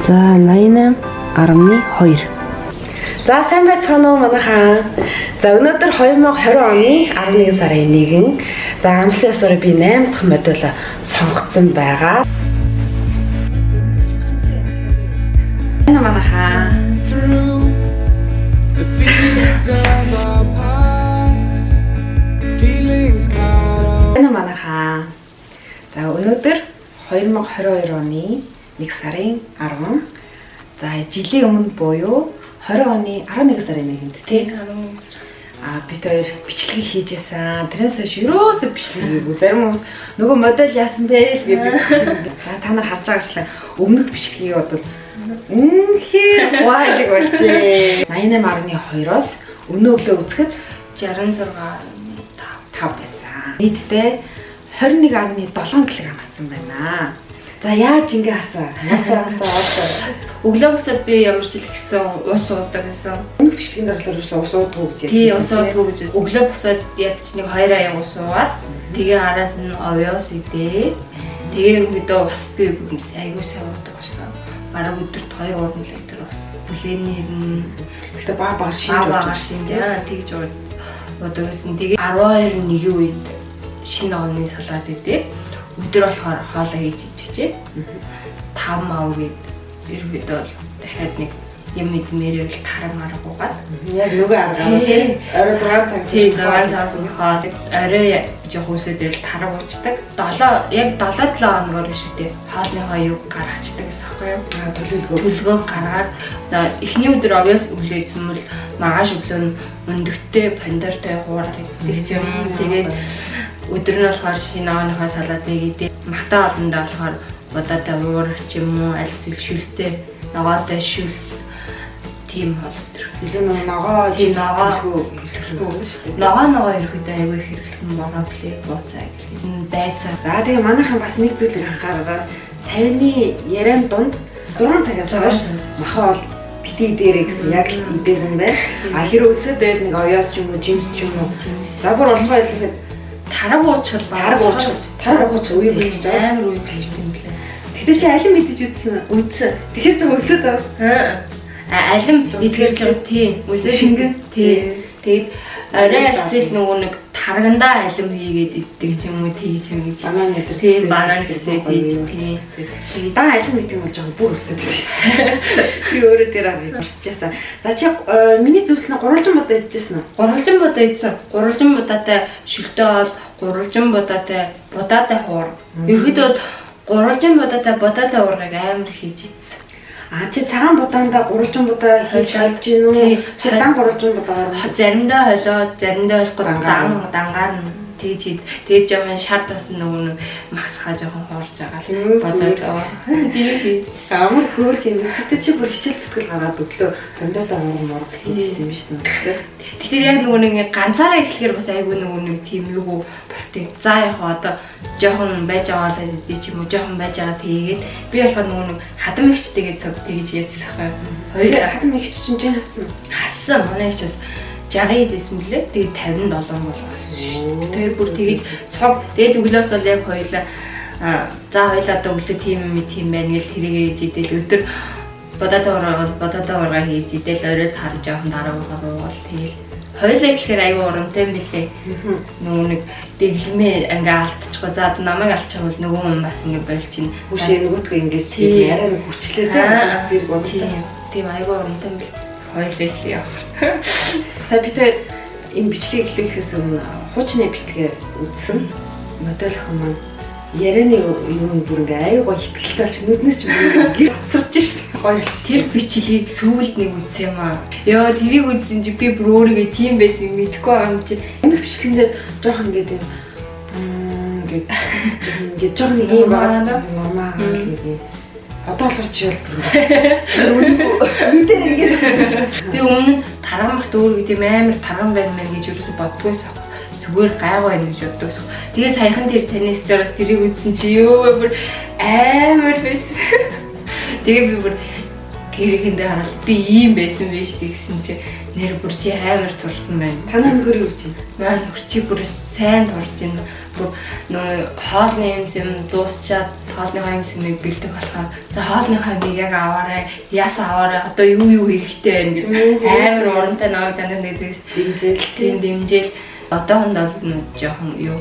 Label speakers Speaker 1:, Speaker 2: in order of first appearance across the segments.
Speaker 1: За 88.2. За сайн байцгаана уу манайхаа. За өнөөдөр 2020 оны 11 сарын 1. За амлын ёсоор би 8 дахь модуль сонгоцсон байгаа. Манайхаа. Манайхаа. За өнөөдөр 2022 оны 1 сарын 10. За жилийн өмнө буюу 20 оны 11 сарын 1-нд тий 11 сар. Бид хоёр бичлэг хийжсэн. Тэрнээс хойш ерөөсөө бичлэг хийгээгүй. Зарим хүмүүс нөгөө модель яасан бэ гэдэг. За та нар харж байгаачлаа өмнөх бичлэгийг бодвол үнэхээр гуайлаг болжээ. 88.2-оос өнөө өглөө үзэхэд 66.5 байсан. Нийтдээ 21.7 кг асан байна. За яаж ингэ хасаа?
Speaker 2: Өглөө босоод би ямар ч хэлсэн ус уудаг гэсэн.
Speaker 1: Өмнөх бичлэгийн дараалал ерөөсөө ус уудгүй гэж ярьж.
Speaker 2: Тий, ус уудгүй гэж. Өглөө босоод ядч нэг 2 аян ус уугаад тэгээ араас нь овёос идээ. Тэгээ ерөнхийдөө ус би айгуу сайн уудаг болсон. Бараг өдөрт 2-3 литр ус. Бүлээнээр нь
Speaker 1: гэхдээ бага шинж
Speaker 2: тэгж уудаг гэсэн. Тэгээ 12-1 үед шинэ оны салаад идээ. Өдөр болохоор хоолоо хийж идчихээ. 5 мав гээд ерөөдөө бол дахиад нэг юм мэдмээрэл тарам аргуугаад
Speaker 1: яг нөгөө аргаа тий орой 6 цагаас
Speaker 2: хоолыг орой жоох үсэдэл тарам уучдаг. 7 хоногор шүү дээ. Хоолныхоо юу гаргацдаг гэсэн хэвгүй юу? Төлөвлөгөө гаргаад эхний өдөр овёс өглөө идсэн бол маргааш өглөө нь өндөртэй пандортой хуурал иддэг юм. Тэгээд өдөр нь болохоор шинэ оныхоо салаад нэгэдээ. Махта олондоо болохоор бодоотой уур ч юм уу аль эсвэл шүлтэй ногоотой шүл тийм бол өдөр.
Speaker 1: Илүү ногоо тийм ногоо
Speaker 2: ирэхэд аягүй хэрэглэн моноплей бууцаа гэх юм байцаа.
Speaker 1: За тэгээ манайхан бас нэг зүйлийг анхаараа саяны яриан дунд 6 цагаас хойш махаа бол бити дээрээ гэсэн яг л идээсэн бай. Хэрэг өсөд байл нэг оёос ч юм уу жимс ч юм уу. За бүр болохоо хэлэхэд
Speaker 2: тараг уучхал
Speaker 1: үе болчих
Speaker 2: амар үе болчих юм блэ.
Speaker 1: Тэгтээ чи алин мэдэж үзсэн. Тэгэхээр ч өсөд
Speaker 2: алин эдгэрч байгаа тийм үсээ шингэн тийм. Тэгээд орой алсэл нөгөө нэг таргандаа алим хийгээд иддэг ч юм уу тэгж юм гэж.
Speaker 1: Банан өдр
Speaker 2: тийм банан гэсэн тийм. Тэгээд
Speaker 1: алим гэдэг юм бол жоохон бүр өсөд. Би өөрөө тэр харчихсан. За чи миний зүйлснэ гурвалжин бодоо идчихсэн үү?
Speaker 2: Гурвалжин бодоо идсэн. Гурвалжин бодоотой шүлтэй бол гурвалжин бодоотой хуур. Ерөнхийдөө гурвалжин бодоотой уургыг амар хийж идсэн.
Speaker 1: Чи цагаан будаанда гурвалжин будаа хийж олж гин үү? Дан гурвалжин будаагаар
Speaker 2: заримдаа холиод заримдаа болохгүй дангаар нь тэгж тэгээд жоохон шар тасан нөгөө масхаа жоохон хуурж байгаа бодоод тэгж
Speaker 1: амар хөөх юм. Тэгтээ чи бүр хичээл зүтгэл гаргаад өглөө хондоо морг хийжсэн юм шүү дээ.
Speaker 2: Тэгэхээр яг нөгөө нэг ганцаараа эхлэхээр бас айгүй нөгөө нэг тийм юу болтыг. За яг одоо жоохон байж байгаа л дээ ч юм уу жоохон байж байгаа тэгээд би болохоор нөгөө нэг хадам ихчтэйгээ цог тэгж ярьсан байхгүй.
Speaker 1: Хоёул хадам ихч чинь хасан.
Speaker 2: Хасан манай ихч бас 60 дэсэн мөлий. Тэгээд 57 болов. Тэгээд бүр тэгж цог тэгэл өглөөс бол яг хоёлаа за хоёлаа одоо өглөө тийм байна гэл тэрийгээ хийж идэл өдөр бодоотой ургаа хийж идэл орой тар жоохон дараа угаал тэгэл хоёлаа ихлэхээр аюу урамтай юм билээ. Нөгөө нэг дэглэмээ ингээ алдчихгүй. За одоо намайг алдчих бол нөгөө хүн бас ингээ болчихно.
Speaker 1: Хүшээ нөгөөдгөө ингээ тийм арай нэг хүчлээ тэр гоо
Speaker 2: тийм аюу урамтай юм бил. Хоёлаа ихлэе.
Speaker 1: Сая бид энэ бичлэгийг эхлүүлэхээс өмнө хуучны бичлэгээ үзсэн. Модель охин маань ярианы юм бүр ингээ аюу гоо ихтэлтэй болчих нүднээс ч бүр гацарч шít.
Speaker 2: Тэр бичлэгийг сүүлд нэг үзсэн юм аа. Йоо тэрийг үзсэн чи би бүр өөрийгөө тийм байсан юм мэдэхгүй байгаа юм чи.
Speaker 1: Өмнөх бичлэгэн дээр жоохон ингээд жоохон нэг юм байгаа. Нормаа гэдэг. Одоо болохоор чи бол мэдэр ингээд
Speaker 2: би өмнө тарган багт өөр гэдэг амар тарган байна мэн гэж юу ч боддгоойсэн. Зүгээр гайгүй байна гэж боддогсон. Тэгээ саяхан тэр таньс дээрээс тэрийг үзсэн чи ёо бүр амар байсан. Тэгээ би бүр гэрэгэндээ хараад би ийм байсан биш тэгсэн чи нэр бүр чи амар турсан байна.
Speaker 1: Танаа нөхөр юу гэж?
Speaker 2: Маань нөхөр чи бүр сайн турж ийн. Нөө хоолны юм дуусчаад хоолныхаа юмсыг бэлдэх болохоор за хоолныхаа юмыг яг аваарай, яасан аваарай, одоо юу хэрэгтэй байна гэдэг амар урамтай намайг дандаа нэгдээс дэмжээл. Одоохондоо нь жоохон юу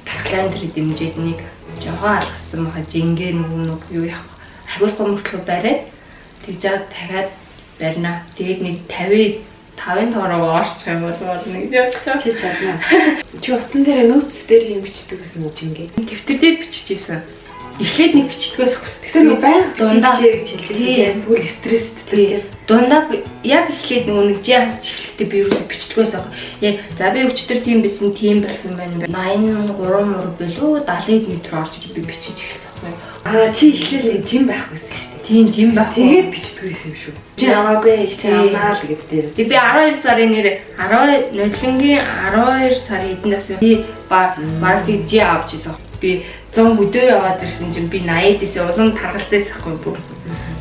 Speaker 2: тархлаан дээр дэмжээд нэг жоохон алгасан махаа жингээ нүг юу яах хавиулах мөртлөө бариад тэгжээд дахиад барина. Тэгээд нэг 5-ын тоороо орчих юм бол нэг явчихаа.
Speaker 1: Чи чадна. Чи утсан дээр нөөц дээр юм бичдэг гэсэн үг жингээ.
Speaker 2: Тэмдэгтэр дээр биччихсэн. Эхлээд нэг бичдгээс хүсдэг.
Speaker 1: Тэгэхээр нэг байнга
Speaker 2: дундаа
Speaker 1: гэж хэлж байсан. Тэгвэл стресстэй.
Speaker 2: Дундаа яг эхлээд нэг жиас эхлэхдээ би юу бичдгээс яг за би өчтөр тийм байсан байна. 83 мөр билүү 70-д метр орж би бичиж эхэлсэн байхгүй.
Speaker 1: Аа чи эхлээд жим байхгүйсэн шүү дээ.
Speaker 2: Тийм жим байх.
Speaker 1: Тэгээд бичдэг байсан юм шүү. Чи аваагүй их чи авнаа л гэдэг.
Speaker 2: Тэг би 12 сарын нэр 10 нодлонгийн 12 сарын эднээс би баг жи авч ирсэн. Би 100 өдөө яваад ирсэн чинь би 80-д исэн улам таргалцсан байхгүй бүр.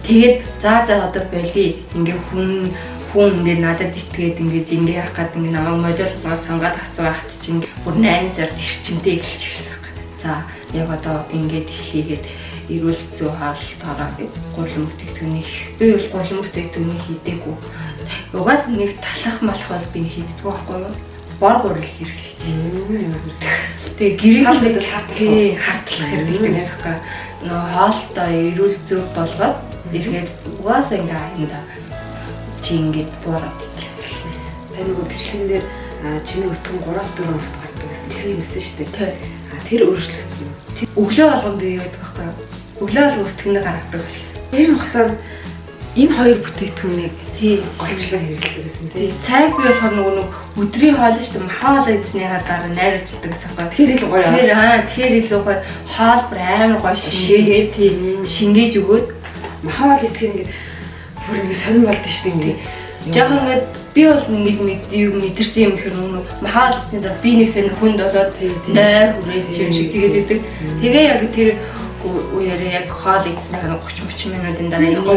Speaker 2: Тэгээд за одоо болий ингээ хүн ингээ надад итгээд ингээ жингээ авах гээд ингээ намайг модулгаа сонгоод авцгаа хат чинь бүр 8 сард ирчимтэй эхэлж ирсэн. За яг одоо ингээд эхлэгээд эрүүл зүй хаалтаараа гурван бүтээгдэхүүний би бол гурван бүтээгдэхүүний хийдэггүй. Угаас нэг талах малах бол би хийдэггүй байхгүй юу? Бор гурил хэрэглэж. Тэгээ гэрээ хартлах хэрэглэдэг гэсэн. Нөө хаалтаа эрүүл зүй болгоод ирэхэд угаас ингээ аянда чи ингээд буураад ирлээ.
Speaker 1: Сайн нөгөө бичлэгэн дээр чиний өтгөн 3-4 хоногт гардаг гэсэн хэлсэн шүү дээ. Тэр өөрчлөгдсөн.
Speaker 2: Өглөө болгон би юу гэдэг байхгүй юу? Өглөө болгон өтгөнд гаргадаг болсон.
Speaker 1: Тэр хугацаанд энэ хоёр бүтээгдэхүүнийг голчлоо хэрэглэдэг гэсэн тийм.
Speaker 2: Цайг би болохоор нөгөө өдрийн хоол шүү дээ. Хоол идснийхаа дараа найруулж идэг гэсэн байна.
Speaker 1: Тэгэхээр илүү гоё.
Speaker 2: Тэгэхээр илүү гоё. Хоол бүр амар гоё шингээж тийм шингээж өгөөд
Speaker 1: хоол идэх ингээд бүр ингээд сонирн болд шүү дээ ингээд.
Speaker 2: Жаахан ингээд би бол ингээд мэдэрсэн юм гэхэр нөгөө хоол идсний дараа би нэг сонир хүнд болоод нойр хүрээд юм шиг тэгээд идэг. Тэгээ яг тэр үеэрээ яг хоол идснээр 30-30 минутын дараа энийг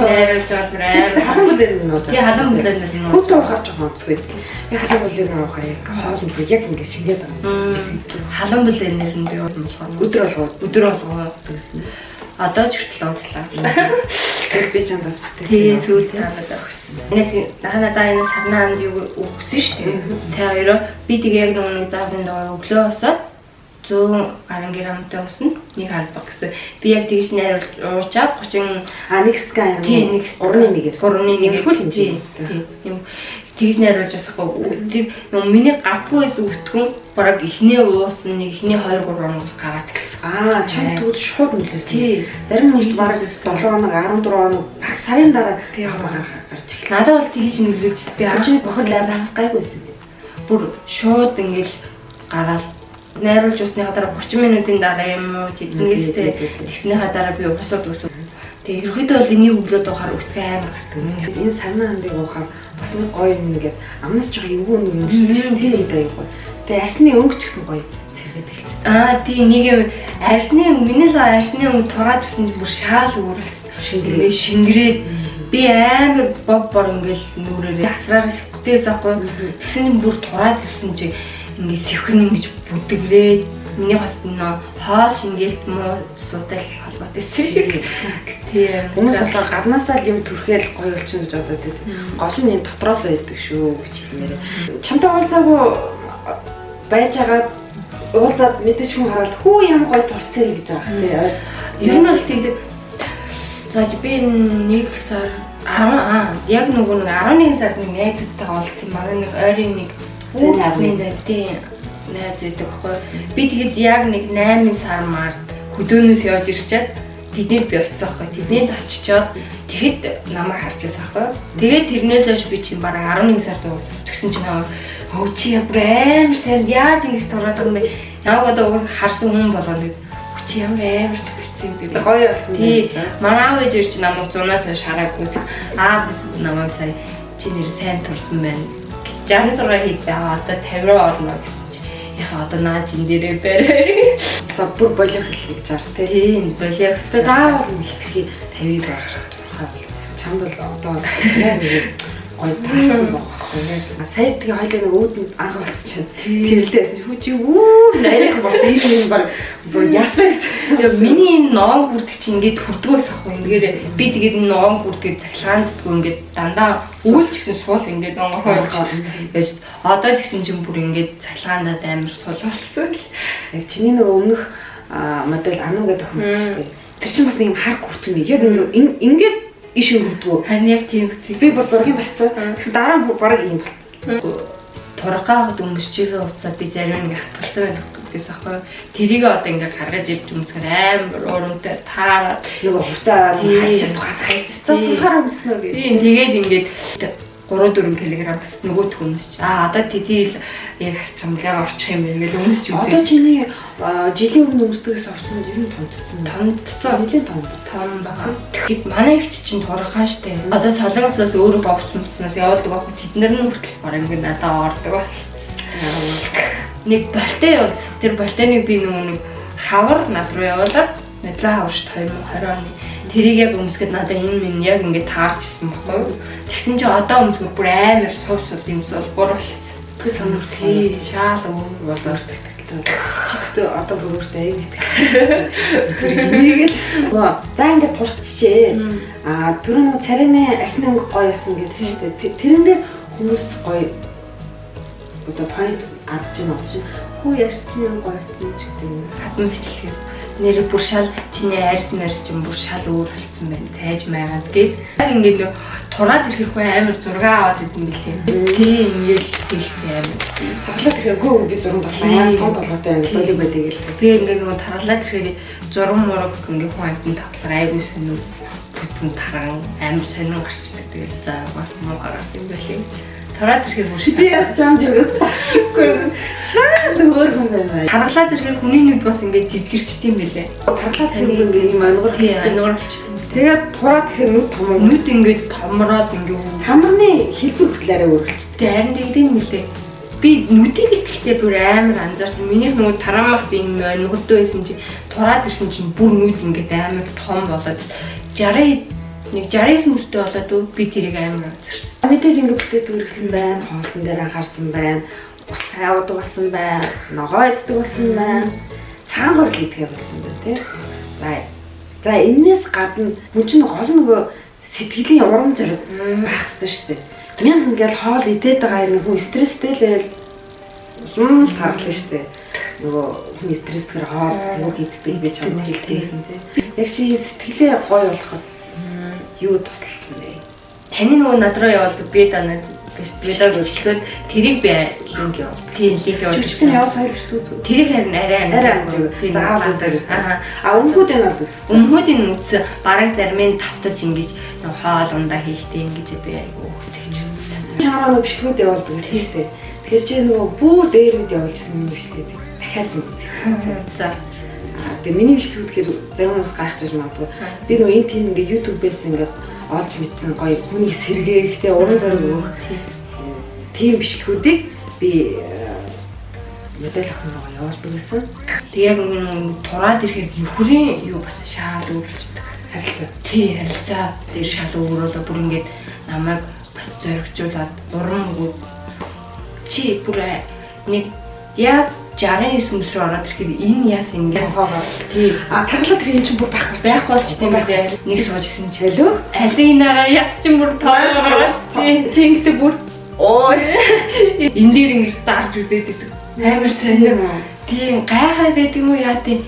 Speaker 2: найруулж байгаа
Speaker 1: халуун бүлээн нууж.
Speaker 2: Тий халуун бүлээн нууж.
Speaker 1: Хөт уухаар жоохон онцгүй. Яг халуун бүлээн уухаар яг хоол яг ингээд шингээд байгаа.
Speaker 2: Халуун бүлээнээр нь би болохоор өдөр болгоо. Одоо ч хүртэл уучлаа.
Speaker 1: Тэг би чамд бас бүтээх.
Speaker 2: Тий сүйд таанад өгсөн. Надаа энэ сарнаанд юу өгсөн шүү дээ. Цай хоёроо би тэгээ яг нэг зааврын доор өглөө осоод 100 гаруй грамтай усна нэг албаг гэсэн. Би яг тэгж найруулж уучаад 30
Speaker 1: нэг стакан
Speaker 2: юм.
Speaker 1: Урны нэгээр.
Speaker 2: Урны нэгээр хөл тий. Юм тэгж найруулж басахгүй. Тэр миний гавгүй байсан өтгөн бараг эхний уусна нэг эхний 2-3 хоног гараад гэсэн.
Speaker 1: Чам тэгвэл шууд нөлөөсөн. Тий. Зарим хүмүүс бараг 7 хоног 14 хоног баг сарын дараа гарч эхэллээ.
Speaker 2: Надад бол тэгж нөлөөлж би
Speaker 1: ажны боход бас гайгүйсэн.
Speaker 2: Бүр шууд ингээл гараад найруулж усныхаа дараа 30 минутын дараа юм уу чиднээстэй тэгснийхаа дараа би уусаад гэсэн. Тэгээ ерөөхдөө бол энийг өглөөд уухаар өтгөө амар гардаг.
Speaker 1: Энэ санаа хандыг уухаар бас нэг гоё юм ингээд амнаас жоо эвгүй юм шүү дээ. Тэр идэх гоё. Тэгээ арсны өнгөч гэсэн гоё сэргээд эхэлчихсэн.
Speaker 2: Тий нэг юм миний л арсны өнгө тураад ирсэн чинь бүр шаал өөрөлдсөн. Шингэрээд би амар бор ингээл нүрээрээ хацраараа шигтээс ахгүй. Тэгсэн чинь бүр тураад ирсэн чи ингээ сэвхэн ингэж бүдгрээд миний бас нөө хоол шингээлт муу суутай холбоотой шиг. Тийм.
Speaker 1: Хүмүүс болохоор гаднаасаа л юм түрхэл гоё болчихно гэж бодоод байсан. Гол нь энэ дотроос байдаг шүү гэж хэлмээрээ. Чамтай уулзаагүй байж байгаад уулзаад мэдээж хүн хараад хүү ямар гоё турцээ л гэж байгаа хэрэг.
Speaker 2: Ер нь бол тэгдэг. За би 1 сар яг нөгөө 11 сард нэг найзуудтайгаа уулзсан. Манай нэг ойрын нэг сайн найз байдаг байхгүй. Би тэгээд яг нэг 8 сар март хөдөөнөөс явж ирчээд тэднийд би очсон байхгүй. Тэднийд очичоод тэгэхэд намайг харж байсан байхгүй. Тэгээд тэрнээс хойш би чинь бараг 11 сард төгсөн чинь өө чи ямар амар сайн яаж ингэж тураад байгаа юм бэ? Яг одоо харсан хүн болгоод чи ямар амар төгсөн юм бэ?
Speaker 1: Гоё болсон.
Speaker 2: Тий. Манай аав ээж чи намайг 100-аас хойш хараагүй. Бас намайг сая чи нэр сайн турсан байна. 66 хийдээ одоо 50 руу орно гэсэн чи яхаа одоо нааж ин дээрээ барай.
Speaker 1: За бүр болио хэлхий гэж ар
Speaker 2: тийм болио.
Speaker 1: Заавал хэтэрхий 50-ыг орж турхаа бол чамд бол одоо гоё таалсан байгаа. Сая тэгээ хоёлаа нэг өөдөнд анх болчихсон. Тэрэлдээсэн хүү чи үүр нарийнхан болсон ийм баг ясдаг.
Speaker 2: Яг миний энэ ноон хүрдэг чи ингээд хүрдэг байсан хгүй. Ингээд би тэгээд ноон хүрдэг цахилгаанддгүй ингээд дандаа үйлч гэсэн суул ингээд онгорхоо яаж одоо тэгсэн чинь бүр ингээд цахилгаандад амар сул болцсон.
Speaker 1: Яг чиний нэг өмнөх модель Ану гэдэг хүмүүс шүү дээ. Тэр чинь бас нэг юм хар хүртэн яг ингээд иш өргөдгөө.
Speaker 2: Харин яг тийм
Speaker 1: би бүр зургийг татсан. Тэгсэн дараа нь баг ийм болсон.
Speaker 2: Тургаагд өмсчихсэн уцаа би зарим нэг хатгалцсан байдаг гэсэн аахгүй. Тэрийг одоо ингээд гаргаж ивж өмсгөр амар урамтай таараад
Speaker 1: нөгөө хуцаа хайчаад хатах байсан. Тухаар өмснө гэх.
Speaker 2: Тийм тэгээд ингээд 3-4 кг бас нөгөө төмсч. Одоо тэдийл яг хасчамлаа орчих юм байна гэж өмсч үзээ.
Speaker 1: Одоо чиний жилийн өмнө өмсдөгөөс авсан ер нь томцсон.
Speaker 2: Томцсон.
Speaker 1: Нилийн том
Speaker 2: байгаа. Тэгэхэд манай ихч чинь турхаа штэ. Одоо солонгосоос өөрөө бовцсноос явуулдаг байхгүй. Тэднэр нь хүртэл бараг ингээд надад ордог ба. Нэг болтой явуулсан. Тэр болтойныг би нэг хавар над руу явуулаад надлаа хаварт 2020 оны тэрийг яг өмсгöd надад энэ минь яг ингээд таарчсан байхгүй. Тэгсэн чинь одоо өмсгөр бүр амар суусууд юмсууд буруу хэлсэн.
Speaker 1: Тэр санагдсан.
Speaker 2: Шаал өөр болоор
Speaker 1: чи тэгтээ одоо бүрүүртэй аяг битгий. Зүрх энийг л за ингээд турчжээ. Түрүү нэг царайны арсны өнгө гоё ясан гэсэн шүү дээ. Тэрэн дээр хүмүүс гоё одоо point авч ийн болсон. Хүү ярьсны өнгө гоё гэсэн ч гэдэг юм.
Speaker 2: Хатан бичлэгээр нэр бүр шал чиний арьс мэрс чинь бүр шал өөр болсон байна. Цайж маягаад гээд яг ингээд нэг тураад ирэхэрхүү амар зураг аваад идэв билээ. Тийм ингээд хэлсэн амар.
Speaker 1: Таглаад ирэхэрхүү би зураг тоглоо. Том толгойтой болиг байдаг гэл.
Speaker 2: Тэгээ ингээд нөгөө таглаад ирэхээр зураг мураг ингээд хүн амтны тоглоо айгүй сонир бүтэн таран амар сонир гарчдаг. Тэгээд за бас муу гараад юм билээ. Тараад ирэхээр бүр
Speaker 1: би яс чамд юус шал өөр хүн байна.
Speaker 2: Таргалаад ирэхээр хүний нүд бас ингээд жижигэрчт юм билээ.
Speaker 1: Таргалаад ирэхээр ингээд юм ангар
Speaker 2: болчихсон.
Speaker 1: Тэгээд тураад ирэхээр нүд том
Speaker 2: нүд ингээд томроод ингээд
Speaker 1: хамрны хэлбэр хүртлээрээ өөрчлөлттэй.
Speaker 2: Харин тэгдэм мөлий. Би нүдийг л гэхдээ бүр амар анзаарсан. Миний нөгөө тарамах би юм өнгөрдөө байсан чи тураад ирсэн чинь бүр нүд ингээд амар том болоод 69 мөстэй болоод би тэрийг амар анзаарсан.
Speaker 1: Мэдээж ингээд бүтээтгүр гэсэн байна, хоолтон дээр анхаарсан байна, ус авдаг болсон байна, ногоо иддэг болсон байна, цагаан хурал иддэг болсон байна тий. За энээс гадна хүн чинь гол нөгөө сэтгэлийн урам зориг байх хэрэгтэй шүү дээ. Мянга ингээл хоол идээд байгаа юм хүн стресстэй л юм л таархлаа шүү дээ. Нөгөө хүн стресстэйгээр хоол юу хийддэг гэж чамд хэлдэгсэн тий. Яг чи сэтгэлээ гоё болгоход юу тусалсан бэ?
Speaker 2: Таны нөгөө над руу явуулдаг би данаа видеог бичлэхэд тэрийг би линк явуулдаг. Тийм линк явуулдаг.
Speaker 1: Чи яваас хоёр бичлэг.
Speaker 2: Тэрийг харин арай амжиг.
Speaker 1: Заавал үзээ. Өмнөхүүд энэ бол үзсэн.
Speaker 2: Өмнөхүүд энэ үзсэн. Бараг зарим нь тавтаж ингэж нөгөө хоол ундаа хийхдээ ингэж би айгу хөвтөж үзсэн.
Speaker 1: Чамаа нөгөө бичлэгүүд явуулдаг гэсэн шүү дээ. Тэгэхээр чи нөгөө бүр дээрүүд явуулсан юм бичлэг. Дахиад үзье.
Speaker 2: За.
Speaker 1: Тэгээ миний бичлэгүүд гэхээр зарим хүмүүс гайхаж магадгүй. Би нөгөө энэ тийм ингээ YouTube-ээс ингээ олж мэдсэн гоё хүнийг сэргээхтэй уран зориг өгөх тийм бичлэгүүдийг би модель охиноогоо явуулдаг гэсэн.
Speaker 2: Тэг яг тураад ирэхээр нөхрийн юу бас шаал өөрчлөлтөг.
Speaker 1: Харилцаа.
Speaker 2: Тий, харилцаа дээр шал өөрөөлөө бүр ингээд намайг бас зоригжуулаад урамгүй чи бүр нэг яг 69 мөс рүү ороод ирэхэд энэ яас ингээд тий
Speaker 1: таглаад тэр юм чинь бүр байхгүй
Speaker 2: болж тийм байлаа. Нэг сууж гисэн чөлөө. Алинараа яс чинь бүр тоогоос тий чингдэг бүр ой энэ дээр ингэж дарж үзээд идэг. Амар сонир. Тийм гайхаад байдаг юм уу яа тийм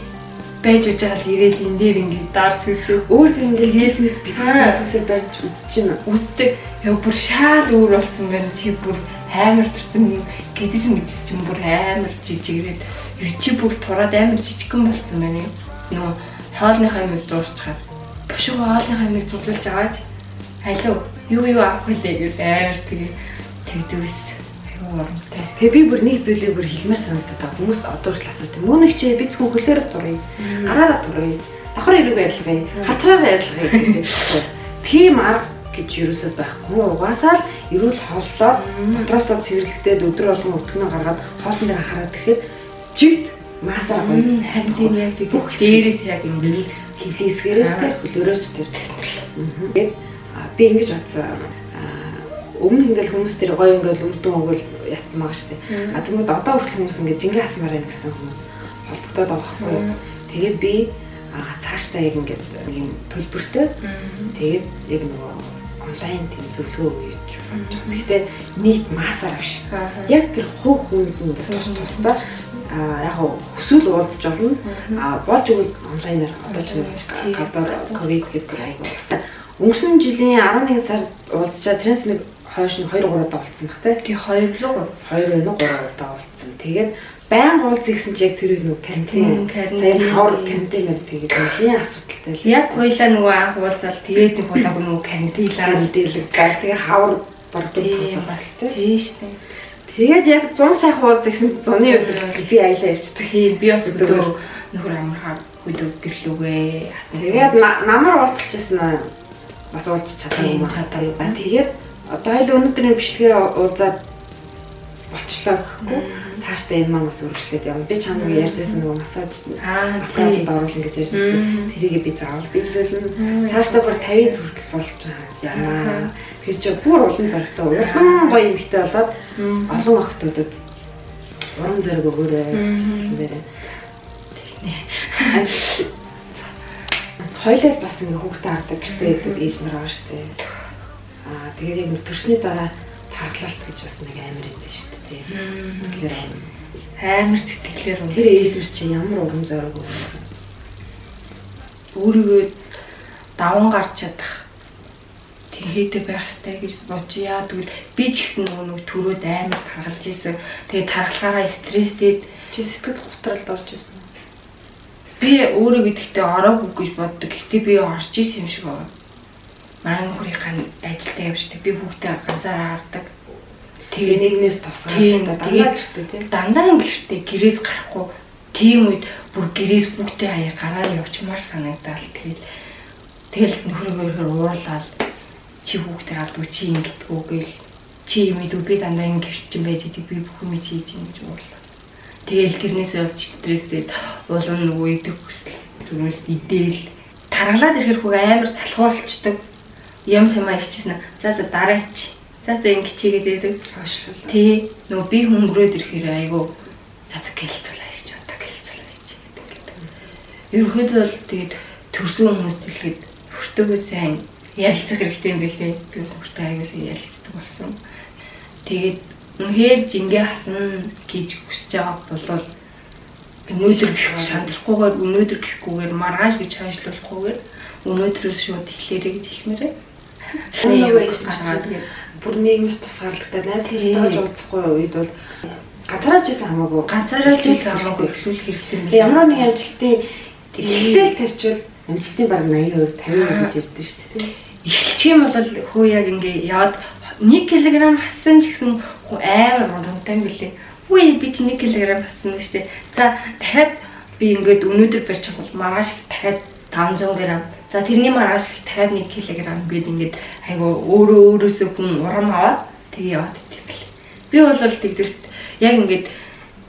Speaker 2: байж байгаа л ирээд энэ дээр ингэж дарж үзээ.
Speaker 1: Өөр тийм ингээд хэлцмэс бизнесээр барьж үзчихэв.
Speaker 2: Үздэг. Яа бүр шаал өөр болсон байна. Чи бүр амар төрсөн гэдсэн мэдс чинь бүр амар жижигрээд чи бүр тураад амар жижигхэн болсон байна. Нөө хоолныхаа юмыг дуусчихад бошоо хоолныхаа юмыг зурлуулж аваач. Алуу юу авах вүлээ гэж амар тэгдэг байсан. Аюу урамтай.
Speaker 1: Тэгээ би бүр нэг зүйлийг бүр хэлмээр санагдаад байгаа. Хүмүүс одоо хүртэл асуудаг. Мөн их чи би зөвхөн хөлөөр туръя. Гараараа туръя. Давхар ирэг байрлахыг, хацраараа ярьлахыг гэдэг. Тийм арга гэж юусод байхгүй. Угаасаа л эрүүл хооллоод дотроосоо цэвэрлэгдээд өдөр болгон өтгөнөө гаргаад хоолн дээр анхаарал гэхэд жигт масаа гоё.
Speaker 2: Харин тийм яг бүх дээрээс яг ингэж
Speaker 1: хөвлөсгээрээ штэ хөлөөрөөч тэр. Тэгээд би ингэж бодсон. өмнө ингээл хүмүүс тэр гоё ингээл үрдэн өгөл ятсан байгаа шүү дээ. А тэгмээд одоо хүртэл хүмүүс ингээд жингээ хасмаар байна гэсэн хүмүүс холбогдоод байгаа байхгүй юу. Тэгээд би цаашдаа яг ингээд нэг юм төлбөртэй тэгээд яг нөгөө онлайн тийм зөвлөгөө өгье гэж бодож байгаа. Гэхдээ нийт массаар биш. Яг тэр хувь хүнд нь тусдаа яг хүсвэл уулзж болно. Болж өгвөл онлайнаар одоо ч гадар ковид гэдэг айгуу. Өнгөрсөн жилийн 11 сард уулзчаа тэрнээс нэг хойш нь 2 3 удаа уулзсан баг те.
Speaker 2: Тэгээ 2 руу
Speaker 1: 3 удаа уулзсан. Тэгээд баян уулз гэсэн чи яг тэр нэг кантин сая хавар кантин гэдэг тэгээд нэлийн асуудалтай л.
Speaker 2: Яг хоёлаа нөгөө анх уулзаад тэгээд нэг удаа нөгөө кантилаа
Speaker 1: мэдээлэг гар тэгээ хавар бордод тусах бас
Speaker 2: тийш тийм.
Speaker 1: Тэгээд яг 100 сайхан уулз гэсэн 100-ны өдрөөр би аялаа явчихдаг.
Speaker 2: Тийм би бас өдөө нөхөр амархаа өдөө гэрлүүгээ.
Speaker 1: Тэгээд намар уулзчихсан бас уулзч чадсан юм аа. Тэгээд одоо хоёул өнөөдрийн бичлэгээ уулзаад болчлоо гэхгүй. Цаашдаа энэ маань бас үргэлжлээд явна. Би чамд ярьжсэн нөгөө массаж аппаратанд оруулна гэж ярьжсэн. Тэрийг би заавал биелүүлнэ. Цаашдаа бүр 50 хүртэл болж байгаа. Тэр чинь бүр улам зоригтой улам гоё эмхтэй болоод олон охтуудад уран зориг өгөөрэй гэж хэлсэн дээрээ. Хоёлаа бас ингээ хүүхдээ хардаг гэртээ гэдэг ээж нар байгаа шүү дээ. Тэгээд яг төрсний дараа таглалт гэж бас нэг амар юм байна шүү дээ. Тэгэхээр
Speaker 2: амар сэтгэлээр
Speaker 1: тэр ээж нар чинь ямар уран зориг өгөх
Speaker 2: өөрийгөө даван гарч чадах тэгээд байх хэрэгтэй гэж бодъё. Тэгвэл би ч гэсэн нөгөө төрөөд амар таргалж исэн. Тэгээд таргалахаараа стресстэй
Speaker 1: чи сэтгэл готролд орж исэн.
Speaker 2: Би өөрөө гэдэгтээ ороогүй гэж боддог. Гэхдээ би орж исэн юм шиг байна. Манай нөхрийн ажилдаа явждаг. Би хүүхдээ ганцаараа хардаг.
Speaker 1: Тэгээ нийгмээс тусгаад дандаа гэртээ тийм.
Speaker 2: Дандаа гэртээ гэрээс гарахгүй. Тийм үед бүр гэрээс бүгдээ хаяа гараад явчмаар санагдаал. Тэгэл нөхрөөгөө уурлаад чи хүүхдээ авдгүй чи ингэдэггүй гэл чи юм идүү би дандаа ингэ гэрчин байж идэг би бүх юм хийж ийн гэж уурлаа. Тэгэл тэрнээсээ болж стрессээд улам нөгөө идэг хүсэл түрүүл идээл таргалаад ирэхэр хүү амар салхуулчдаг. Юм сумаа хичээсэн. За дараа чи. За ингэ чигээд байдаг.
Speaker 1: Хойшлол.
Speaker 2: Тий нөгөө би хөнгөрөөд ирэхээр айгу за гэлцүүлээ шиж одоо гэлцүүлээ шиж гэдэг. Ерөнхийдөө бол тэгээд төрсөн хүмүүс хэлэхэд хүртөөгөө сайн ярилцах хэрэгтэй юм билээ. Би бас хүртээ аягаасаа ярилцдаг болсон. Тэгээд үнэхээр жингээ хасна гэж хүсэж байгаа бол өнөөдөр гэх шаналхгүйгээр өнөөдөр гэхгүйгээр маргааш гэж хойшлуулахгүйгээр өнөөдрөөс шууд эхлээрэй гэж хэлмээрээ.
Speaker 1: Юу яаж гаргаад бүр нийгмээс тусгаарлагдаад найз нөхдөж уулзахгүй үед бол ганцаарч исэн хамаагүй.
Speaker 2: Ганцаарч исэн хамаагүй эхлүүлэх хэрэгтэй юм.
Speaker 1: Ямар нэг амжилтын эхлээл тавьчвал амжилтын баг 80% 50% гэж ярьдэн шүү дээ.
Speaker 2: Эхэлчих юм бол хөө яг ингээ яваад 1 кг хассан ч гэсэн амар урамтай билээ. Үгүй би чи 1 кг хассан гэж штэ. За дахиад би ингээд өнөөдөр барьчих бол маргааш дахиад 500 г. За тэрний маргааш дахиад 1 кг гээд ингээд айгу өөрөөсөө хүн урам аваад тэгээ яваад итгэв. Би бол тэгдэрс яг ингээд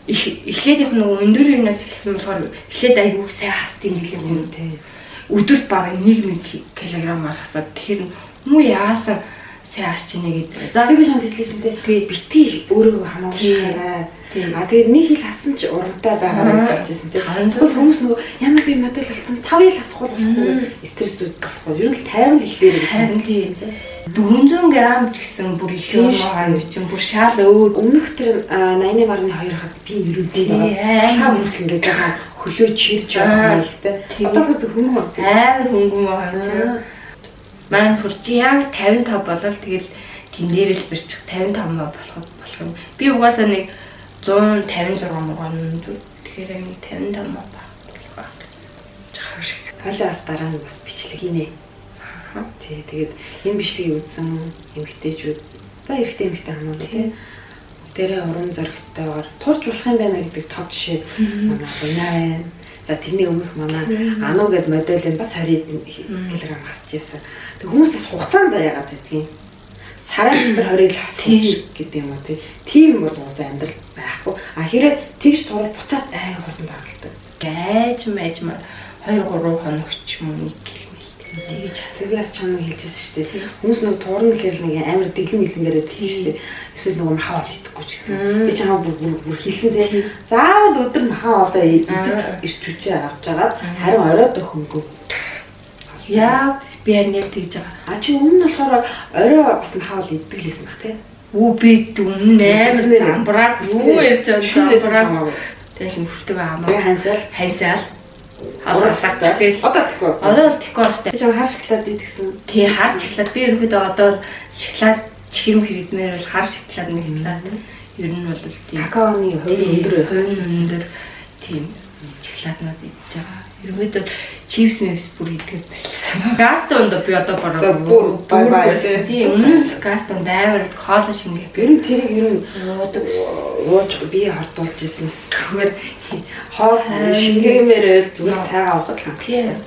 Speaker 2: эхлээд их нэг өндөр юмнаас эхэлсэн болохоор эхлээд айгу сайн хасдığım гэлээ хүн тий. Өдөрт бараг 1 кг хасаад тэгэхээр муу яасан сайн хасч ийнэ гэдэг. За
Speaker 1: би шанд хэлсэн тий битгий өөрөө хамаагүй. Тэгээд нэг хил хассан ч урамтай байгаа гэж хэлж байсан тий. Тэгвэл хүмүүс нөгөө ямар би модель болсон 5 хил хасахгүй болохгүй стрессүүд болохгүй. Ер нь л тайван эхлээрэй гэж
Speaker 2: харин тий. 400 г ч гэсэн бүр их юм аа чинь бүр шал өөр.
Speaker 1: Өмнөх тэр 88.2 хахад би нэрүүдээ байгаа. Хаа ингээд байгаа хөлөө чирж байгаа юм ихтэй. Одоо бас хөнгөн болсон.
Speaker 2: Амар хөнгөн байгаа. Манай хурци яг 55 болол тэгэл тэмнэрэл бэрчих 55 маа болох юм. Би угаасаа нэг 156 мөгөн тэгэхээр нэг 55 маа болох. Жахаш.
Speaker 1: Халаас дараа нь бас бичлэг хийнэ. Тий, тэгээд энэ бичлэгийг үзсэн эмэгтэйчүүд за эрэгтэй эмэгтэй хамаагүй тий. Тэрэ уран зоригтойгоор турж болох юм байна гэдэг тод жишээ манай байна. За тэрний өмнөх манай Ану гэд модель бас 20 кг хасж байсан. Тэг хүмүүс бас хугацаанд яагаад гэдгийг сарын дотор 20-ыг хасчих гэдэг юм уу тий. Тийм бол уусаа амьдрал байхгүй. А хэрэг тэгж турал буцаад айн хурдан даргалдаг.
Speaker 2: Айж маяжмаар 2-3 хоног ч юм уу 1 кг. Тэгэж
Speaker 1: би бас чамд хэлчихсэн шүү дээ. Хүмүүс нэг туурна гэхэл нэг амар дэглэм мэлэнгээрээ хэлж шүү дээ. Эсвэл нөгөө махаа ол идэхгүй ч гэдэг. Би чамаа бүр хэлсэн те. Заавал өдөр махаа олоо идэж ирч хүчээ авч жагаад харин оройд хөнгөө.
Speaker 2: Яа би яг тэгж байгаа.
Speaker 1: Чи өмнө нь болохоор орой бас махаа ол иддэг лээсэн баг те.
Speaker 2: Би өмнө амар замбраад юу ярьж байгаа замбраад тэгэл мөртөг аамаа хайсаал хаалгач гээл одоо тэхгүй байна. Одоо бол тэхгүй байна шүү дээ.
Speaker 1: Би хар шоколад идэгсэн.
Speaker 2: Тий хар шоколад би ерөөдөө одоо шоколад чихэм хэрэгдмээр бол хар шоколад нэг хэлээ. Ер нь бол тийм
Speaker 1: какаоны
Speaker 2: өндөр тийм шоколаднууд идэж байгаа. Ерөөдөө чипс мэвс бүр идэх болсон. Газ донд би одоо
Speaker 1: бүр бай
Speaker 2: тийм өмнө нь газ донд амар хоолой шингээ.
Speaker 1: Ер нь тэрийг ер нь ууж бие хортуулж ирсэнс зүгээр хоол шингээмээр зүгээр цайгаа авахд хангалттай.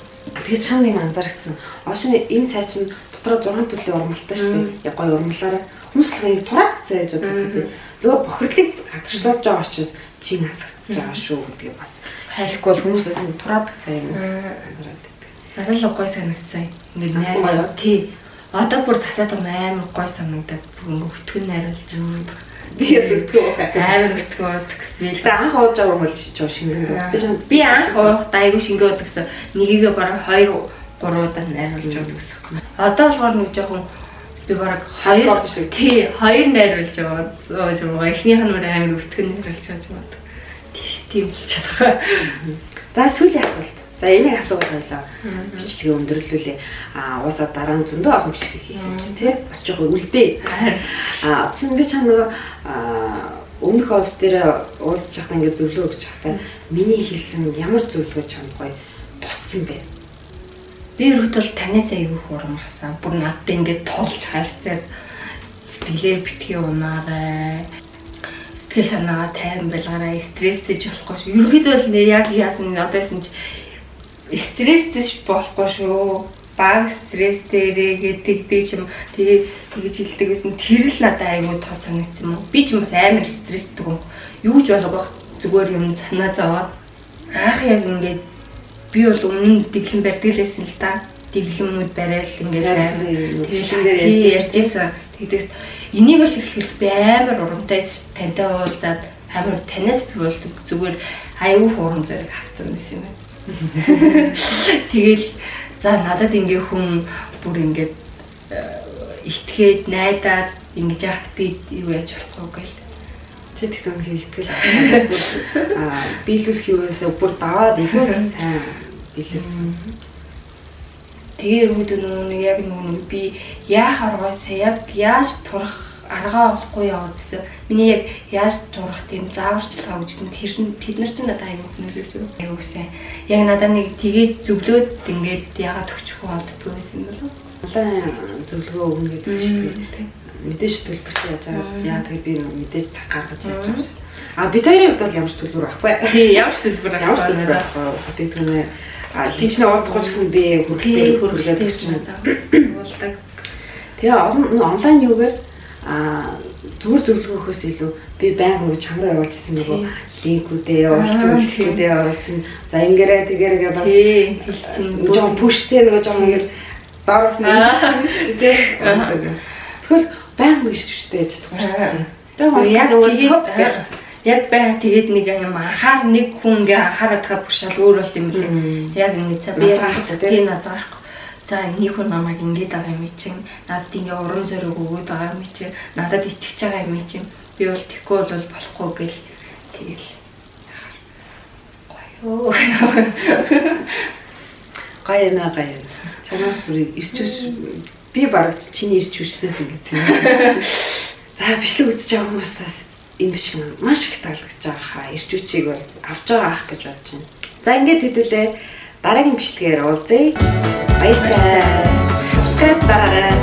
Speaker 1: Тэгээд чам нэг анзаарчихсан. Оошны энэ цай чинь дотроо 6 төрлийн урмалтай шүү дээ. Яг гоё урмалаараа хүмүүс л нэг тураад цай гэж боддог гэдэг. Зүгээр бохирлыг гадагшлуулж байгаа учраас чин хасагдж байгаа шүү гэдгийг бас хайлахгүй бол хүмүүсээс нэг тураад цай юм анзаараад байдаг.
Speaker 2: Надад л гоё санагдсан. Ингээд найраа. Тий. Одоо бүр тасаад амар гоё санагдаад бүр өтгөн найруулж байгаа.
Speaker 1: Би яс өтгөө байгаа.
Speaker 2: Амар өтгөө байдаг.
Speaker 1: Би анх ууж байгаа юм бол жоо шингэн.
Speaker 2: Би анх уухад айгүй шингээ уудаг гэсэн. Нэгийгээ бараг 2 3 удаа найруулж уудаг гэсэн. Одоо болохоор нэг жоохон би бараг 2 тий 2 найруулж байгаа. Эхнийх нь амар өтгөн найруулж байгаа. Тийм болчиход байгаа.
Speaker 1: За сүүлийн асуулт. За энийг асуулт байлаа. Бичлэгээ өндөрлүүлээ. Уусаа дараа нь зөндөө олон бичлэг хийх юм чи тий. Бас жоохон үлдээ. Чинь би чам нөгөө өмнөх офс дээр уулзж байхдаа ингээд зөвлөө өгч байхдаа миний хэлсэн ямар зөвлөгөө чамд гоё туссан бэ?
Speaker 2: Би өөртөө танаас айгүй хурамхсан. Бүр надад ингээд тулж хааштай сэтгэлээр битгий унаарай. Сэтгэл санаагаа тайван байлгаарай. Стресстэйж болохгүй шүү. Ерөнхийдөө л яг яасан одоо яасан чи стресстэйж болохгүй шүү. Баг стресстэйрээ гэдэг ч юм тэгээд тэгж хэлдэг гэсэн тэр л надад айгүй тоо санагдсан юм. Би ч бас амар стресстэй юм. Юу ч болоогүй зүгээр юм санаа зовоод анх яг ингээд би бол өмнө дэглэм барьдгэлээсэн л та. Дэглэмүүд барайл ингээд тэгээд ярьжсэн. Тэгдэгс энийг бол хэлэхэд би амар урамтай тантай уулзаад амар танаас би болдог зүгээр аюу хуурам зэрэг авцсан байсан юм байна. Тэгэл за надад ингээ хүн бүр ингээд итгээд найдаад ингэж яахт би юу яаж болохгүй гэл.
Speaker 1: Чи тэгт үнхээр итгэл биелүүлэх юуээс бүр даваад илүү сайн биелүүлсэн.
Speaker 2: Тэгээ өргөдөө яг би яах аргасаа яг яаж турах аргаа олохгүй яваад гэсэн. Миний яг яаж турах тийм зааварчилгаа өгсөн. Тэд нар ч надад аягүй хүнрэлсэн. Аюулгүй. Яг надад нэг тэгээд зөвлөөд ингээд яагаад өгчихгүй болдгоо байсан юм болов?
Speaker 1: Улаан зөвлөгөө өгнө гэдэг шүү дээ. Мэдээж төлбөрт яаж яа тэгээ би мэдээж цаг гаргаж яаж байгаа шүү. Бид хоёрын хувьд бол ямар ч төлбөр авахгүй.
Speaker 2: Тий, ямар ч төлбөр авахгүй надад.
Speaker 1: Бүтээгдэхүүнээ хичнээн уулзах гэсэн би хөргөлөд өгч надад уулдаг. Тэгээ онлайн юугаар зүгээр зөвлөгөөхөөс илүү би байнга гэж хамраа явуулчихсан нөгөө линкүүдээ явуулчихсан явуулчихсан. За ингээрээ тэгээрээ бас хэлчин жоохон пуштэй нөгөө жоохон ингэ доороос нь тэгвэл байнга гэж төштэй яж чадахгүй шүү дээ. Яг байн тэгээд нэг юм анхаар нэг хүн ингээ анхаараад байгаа бүр шал өөр болт юм лээ. Яг ингэ за би тийм назаарахгүй. За нэг хүн намайг ингэж байгаа юм чинь надад ингээ урам зориг өгөөд байгаа юм чинь надад итгэж байгаа юм чинь би бол тэхгүй бол болохгүй гэл тэгэл гоё гайна чанаас бүр ирчүүч би бараг чиний ирчүүчнээс ингэсэн. За бичлэг үзэж байгаа хүмүүстээс энэ бичлэг маш их таалагдж байгаа хаа ирчүүчийг бол авч байгаа ах гэж бодож байна. За ингээд хэдүүлээ дараагийн бичлэгээр уулзъя. Баярлалаа. Subscribe дараарай.